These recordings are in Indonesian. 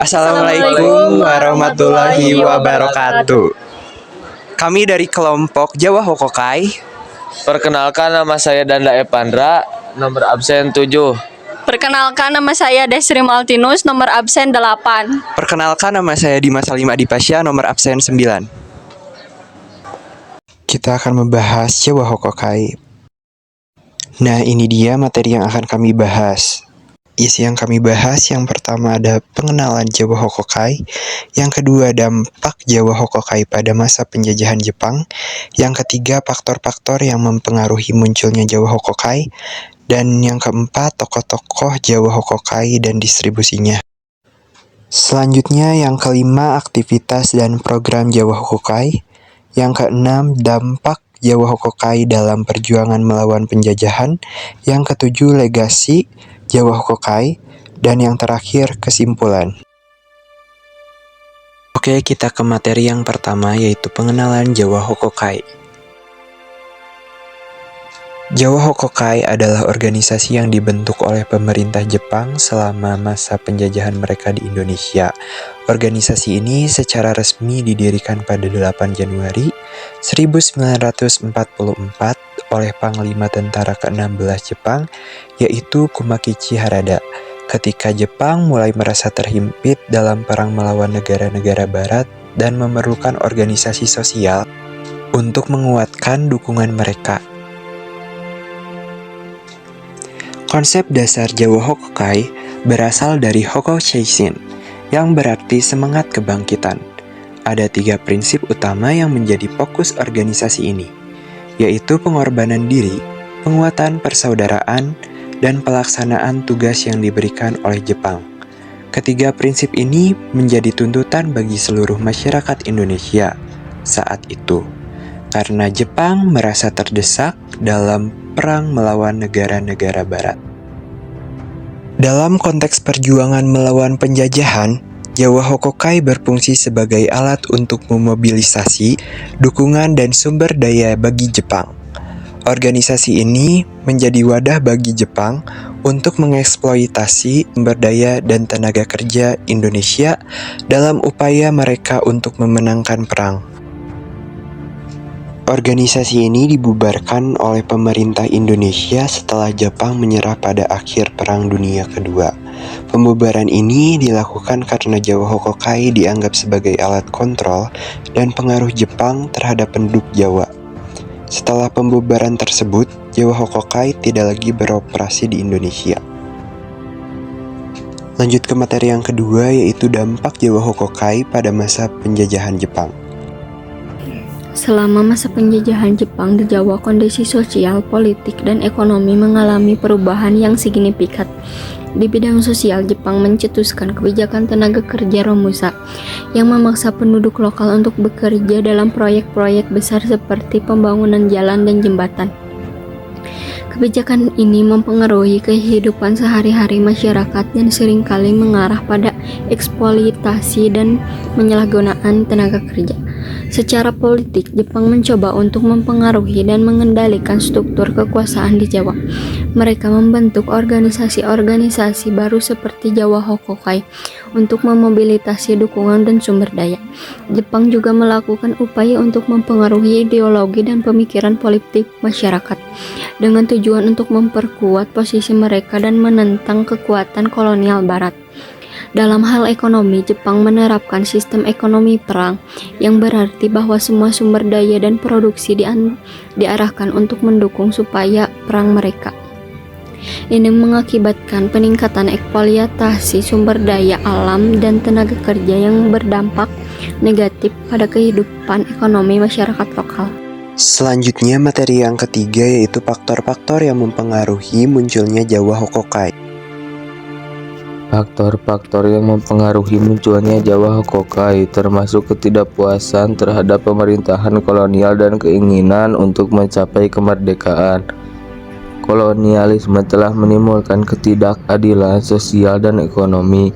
Assalamualaikum warahmatullahi wabarakatuh. Kami dari kelompok Jawa Hokokai. Perkenalkan, nama saya Danda Epandra, nomor absen 7. Perkenalkan, nama saya Desri Maltinus, nomor absen 8. Perkenalkan, nama saya Dimas Salim Adipasya, nomor absen 9. Kita akan membahas Jawa Hokokai. Nah, ini dia materi yang akan kami bahas. Isi yang kami bahas, yang pertama ada pengenalan Jawa Hokokai, yang kedua dampak Jawa Hokokai pada masa penjajahan Jepang, yang ketiga faktor-faktor yang mempengaruhi munculnya Jawa Hokokai, dan yang keempat tokoh-tokoh Jawa Hokokai dan distribusinya. Selanjutnya yang kelima aktivitas dan program Jawa Hokokai, yang keenam dampak Jawa Hokokai dalam perjuangan melawan penjajahan, yang ketujuh legasi Jawa Hokokai, dan yang terakhir kesimpulan. Oke, kita ke materi yang pertama, yaitu pengenalan Jawa Hokokai. Jawa Hokokai adalah organisasi yang dibentuk oleh pemerintah Jepang selama masa penjajahan mereka di Indonesia. Organisasi ini secara resmi didirikan pada 8 Januari 1944 oleh Panglima Tentara ke-16 Jepang, yaitu Kumakichi Harada. Ketika Jepang mulai merasa terhimpit dalam perang melawan negara-negara barat dan memerlukan organisasi sosial untuk menguatkan dukungan mereka. Konsep dasar Jawa Hokokai berasal dari Hoko Seishin, yang berarti semangat kebangkitan. Ada 3 prinsip utama yang menjadi fokus organisasi ini, yaitu pengorbanan diri, penguatan persaudaraan, dan pelaksanaan tugas yang diberikan oleh Jepang. Ketiga prinsip ini menjadi tuntutan bagi seluruh masyarakat Indonesia saat itu, karena Jepang merasa terdesak dalam perang melawan negara-negara barat. Dalam konteks perjuangan melawan penjajahan, Jawa Hokokai berfungsi sebagai alat untuk memobilisasi dukungan dan sumber daya bagi Jepang. Organisasi ini menjadi wadah bagi Jepang untuk mengeksploitasi sumber daya dan tenaga kerja Indonesia dalam upaya mereka untuk memenangkan perang. Organisasi ini dibubarkan oleh pemerintah Indonesia setelah Jepang menyerah pada akhir Perang Dunia Kedua. Pembubaran ini dilakukan karena Jawa Hokokai dianggap sebagai alat kontrol dan pengaruh Jepang terhadap penduduk Jawa. Setelah pembubaran tersebut, Jawa Hokokai tidak lagi beroperasi di Indonesia. Lanjut ke materi yang kedua, yaitu dampak Jawa Hokokai pada masa penjajahan Jepang. Selama masa penjajahan Jepang di Jawa, kondisi sosial, politik, dan ekonomi mengalami perubahan yang signifikan. Di bidang sosial, Jepang mencetuskan kebijakan tenaga kerja Romusa yang memaksa penduduk lokal untuk bekerja dalam proyek-proyek besar seperti pembangunan jalan dan jembatan. Kebijakan ini mempengaruhi kehidupan sehari-hari masyarakat dan seringkali mengarah pada eksploitasi dan penyalahgunaan tenaga kerja. Secara politik, Jepang mencoba untuk mempengaruhi dan mengendalikan struktur kekuasaan di Jawa. Mereka membentuk organisasi-organisasi baru seperti Jawa Hokokai untuk memobilisasi dukungan dan sumber daya. Jepang juga melakukan upaya untuk mempengaruhi ideologi dan pemikiran politik masyarakat dengan tujuan untuk memperkuat posisi mereka dan menentang kekuatan kolonial barat. Dalam hal ekonomi, Jepang menerapkan sistem ekonomi perang, yang berarti bahwa semua sumber daya dan produksi diarahkan untuk mendukung supaya perang mereka. Ini mengakibatkan peningkatan eksploitasi sumber daya alam dan tenaga kerja yang berdampak negatif pada kehidupan ekonomi masyarakat lokal. Selanjutnya materi yang ketiga, yaitu faktor-faktor yang mempengaruhi munculnya Jawa Hokokai. Faktor-faktor yang mempengaruhi munculnya Jawa Hokokai termasuk ketidakpuasan terhadap pemerintahan kolonial dan keinginan untuk mencapai kemerdekaan. Kolonialisme telah menimbulkan ketidakadilan sosial dan ekonomi,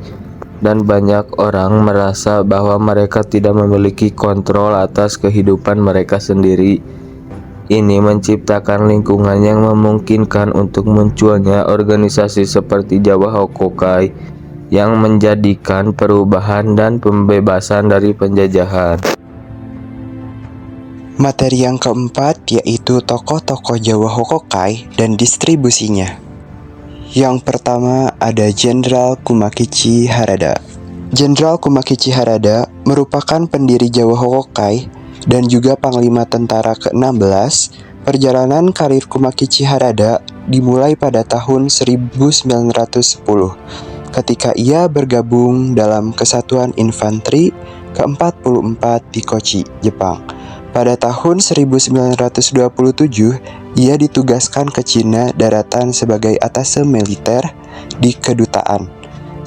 dan banyak orang merasa bahwa mereka tidak memiliki kontrol atas kehidupan mereka sendiri. Ini menciptakan lingkungan yang memungkinkan untuk munculnya organisasi seperti Jawa Hokokai yang menjadikan perubahan dan pembebasan dari penjajahan. Materi yang keempat yaitu tokoh-tokoh Jawa Hokokai dan distribusinya. Yang pertama ada Jenderal Kumakichi Harada. Jenderal Kumakichi Harada merupakan pendiri Jawa Hokokai dan juga Panglima Tentara ke-16. Perjalanan karir Kumakichi Harada dimulai pada tahun 1910 ketika ia bergabung dalam Kesatuan Infanteri ke-44 di Kochi, Jepang. Pada tahun 1927, ia ditugaskan ke Cina Daratan sebagai atase militer di kedutaan.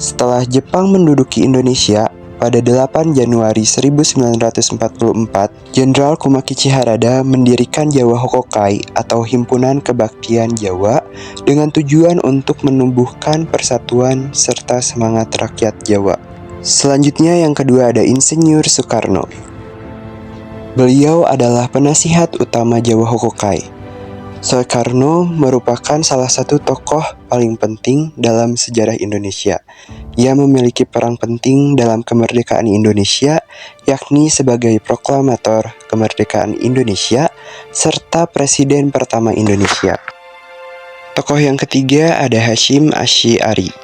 Setelah Jepang menduduki Indonesia, pada 8 Januari 1944, Jenderal Kumakichi Harada mendirikan Jawa Hokokai atau Himpunan Kebaktian Jawa dengan tujuan untuk menumbuhkan persatuan serta semangat rakyat Jawa. Selanjutnya yang kedua ada Insinyur Soekarno. Beliau adalah penasihat utama Jawa Hokokai. Soekarno merupakan salah satu tokoh paling penting dalam sejarah Indonesia. Ia memiliki peran penting dalam kemerdekaan Indonesia, yakni sebagai proklamator kemerdekaan Indonesia serta Presiden pertama Indonesia. Tokoh yang ketiga ada Hasyim Asy'ari.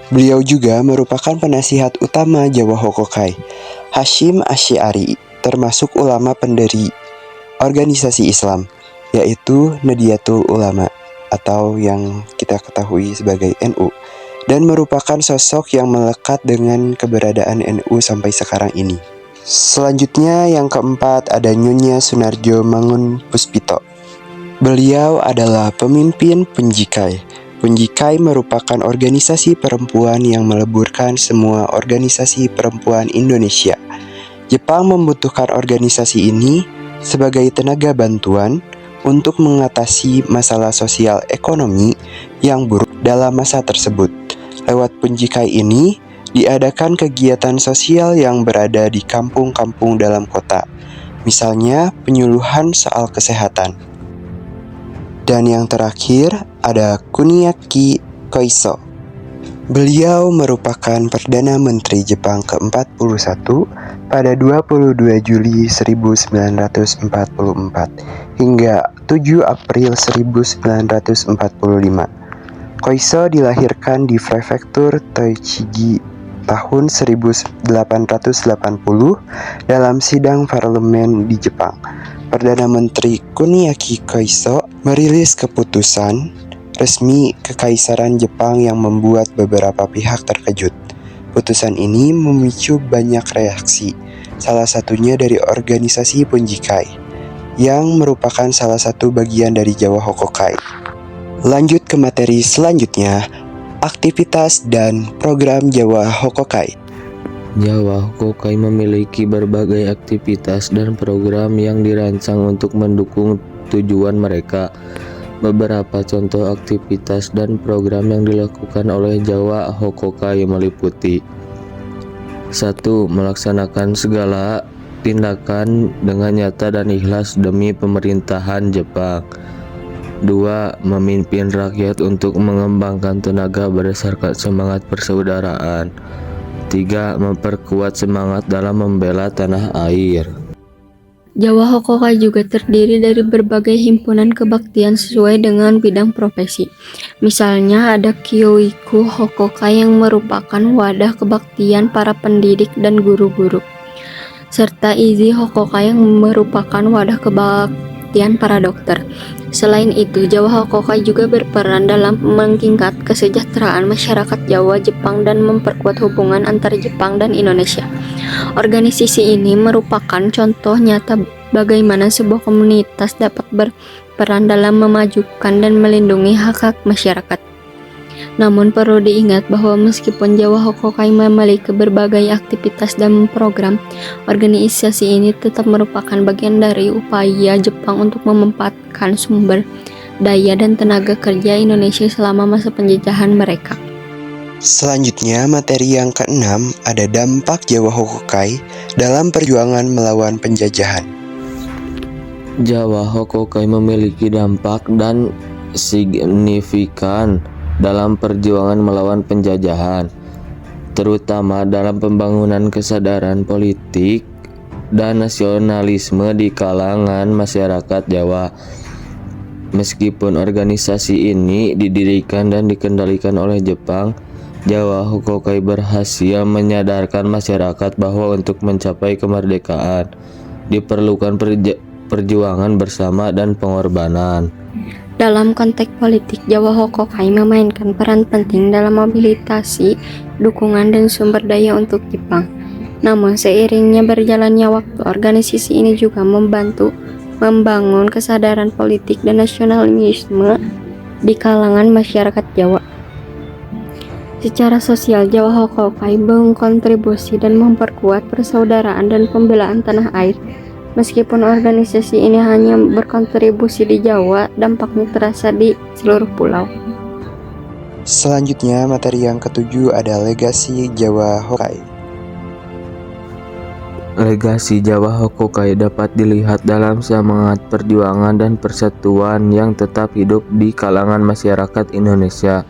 Beliau juga merupakan penasihat utama Jawa Hokokai. Hasyim Asy'ari termasuk ulama pendiri organisasi Islam, yaitu Nahdlatul Ulama atau yang kita ketahui sebagai NU, dan merupakan sosok yang melekat dengan keberadaan NU sampai sekarang ini. Selanjutnya yang keempat ada Nyonya Sunarjo Mangunpuspito. Beliau adalah pemimpin Penjikai. Penjikai merupakan organisasi perempuan yang meleburkan semua organisasi perempuan Indonesia. Jepang membutuhkan organisasi ini sebagai tenaga bantuan untuk mengatasi masalah sosial ekonomi yang buruk dalam masa tersebut. Lewat Penjikai ini, diadakan kegiatan sosial yang berada di kampung-kampung dalam kota, misalnya penyuluhan soal kesehatan. Dan yang terakhir ada Kuniaki Koiso. Beliau merupakan Perdana Menteri Jepang ke-41 pada 22 Juli 1944 hingga 7 April 1945. Koiso dilahirkan di Prefektur Tochigi tahun 1880 dalam sidang parlemen di Jepang. Perdana Menteri Kuniaki Koiso merilis keputusan resmi Kekaisaran Jepang yang membuat beberapa pihak terkejut. Putusan ini memicu banyak reaksi, salah satunya dari organisasi Penjikai, yang merupakan salah satu bagian dari Jawa Hokokai. Lanjut ke materi selanjutnya, aktivitas dan program Jawa Hokokai. Jawa Hokokai memiliki berbagai aktivitas dan program yang dirancang untuk mendukung tujuan mereka. Beberapa contoh aktivitas dan program yang dilakukan oleh Jawa Hokokai meliputi 1. Melaksanakan segala tindakan dengan nyata dan ikhlas demi pemerintahan Jepang. 2. Memimpin rakyat untuk mengembangkan tenaga berdasarkan semangat persaudaraan. 3. Memperkuat semangat dalam membela tanah air. Jawa Hokokai juga terdiri dari berbagai himpunan kebaktian sesuai dengan bidang profesi. Misalnya ada Kyoiku Hokokai yang merupakan wadah kebaktian para pendidik dan guru-guru, serta Izi Hokokai yang merupakan wadah kebaktian para dokter. Selain itu, Jawa Hokokai juga berperan dalam meningkat kesejahteraan masyarakat Jawa, Jepang, dan memperkuat hubungan antara Jepang dan Indonesia. Organisasi ini merupakan contoh nyata bagaimana sebuah komunitas dapat berperan dalam memajukan dan melindungi hak-hak masyarakat. Namun perlu diingat bahwa meskipun Jawa Hokokai memiliki berbagai aktivitas dan program, organisasi ini tetap merupakan bagian dari upaya Jepang untuk memanfaatkan sumber daya dan tenaga kerja Indonesia selama masa penjajahan mereka. Selanjutnya, materi yang keenam ada dampak Jawa Hokokai dalam perjuangan melawan penjajahan. Jawa Hokokai memiliki dampak dan signifikan dalam perjuangan melawan penjajahan, terutama dalam pembangunan kesadaran politik dan nasionalisme di kalangan masyarakat Jawa. Meskipun organisasi ini didirikan dan dikendalikan oleh Jepang, Jawa Hokokai berhasil menyadarkan masyarakat bahwa untuk mencapai kemerdekaan diperlukan perjuangan bersama dan pengorbanan. Dalam konteks politik, Jawa Hokokai memainkan peran penting dalam mobilisasi, dukungan, dan sumber daya untuk Jepang. Namun seiringnya berjalannya waktu, organisasi ini juga membantu membangun kesadaran politik dan nasionalisme di kalangan masyarakat Jawa. Secara sosial, Jawa Hokokai berkontribusi dan memperkuat persaudaraan dan pembelaan tanah air. Meskipun organisasi ini hanya berkontribusi di Jawa, dampaknya terasa di seluruh pulau. Selanjutnya, materi yang ketujuh ada legasi Jawa Hokokai. Legasi Jawa Hokokai dapat dilihat dalam semangat perjuangan dan persatuan yang tetap hidup di kalangan masyarakat Indonesia.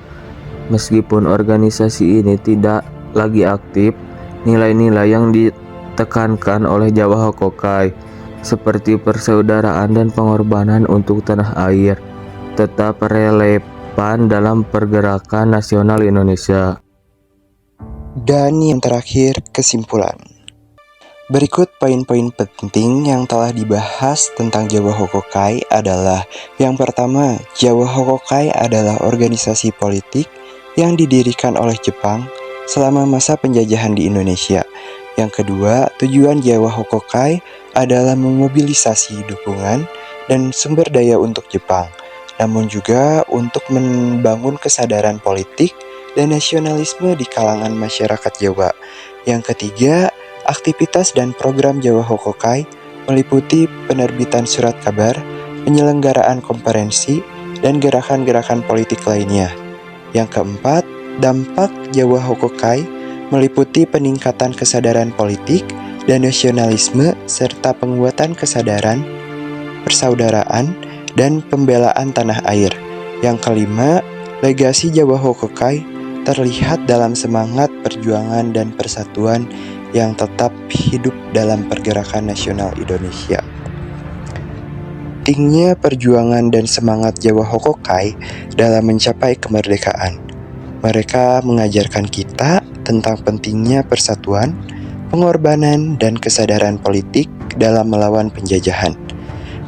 Meskipun organisasi ini tidak lagi aktif, nilai-nilai yang ditekankan oleh Jawa Hokokai seperti persaudaraan dan pengorbanan untuk tanah air tetap relevan dalam pergerakan nasional Indonesia. Dan yang terakhir, kesimpulan. Berikut poin-poin penting yang telah dibahas tentang Jawa Hokokai adalah: yang pertama, Jawa Hokokai adalah organisasi politik yang didirikan oleh Jepang selama masa penjajahan di Indonesia. Yang kedua, tujuan Jawa Hokokai adalah memobilisasi dukungan dan sumber daya untuk Jepang, namun juga untuk membangun kesadaran politik dan nasionalisme di kalangan masyarakat Jawa. Yang ketiga, aktivitas dan program Jawa Hokokai meliputi penerbitan surat kabar, penyelenggaraan konferensi, dan gerakan-gerakan politik lainnya. Yang keempat, dampak Jawa Hokokai meliputi peningkatan kesadaran politik dan nasionalisme serta penguatan kesadaran, persaudaraan, dan pembelaan tanah air. Yang kelima, legasi Jawa Hokokai terlihat dalam semangat perjuangan dan persatuan yang tetap hidup dalam pergerakan nasional Indonesia. Pentingnya perjuangan dan semangat Jawa Hokokai dalam mencapai kemerdekaan. Mereka mengajarkan kita tentang pentingnya persatuan, pengorbanan, dan kesadaran politik dalam melawan penjajahan.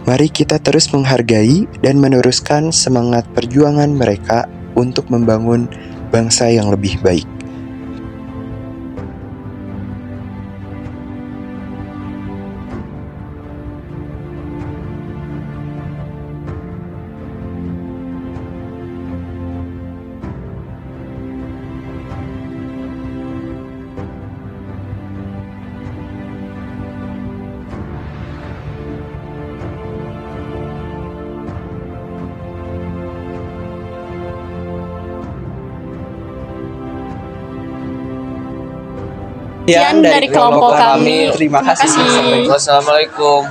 Mari kita terus menghargai dan meneruskan semangat perjuangan mereka untuk membangun bangsa yang lebih baik. Sekian dari kelompok kami. Terima kasih. Terima kasih. Wassalamualaikum.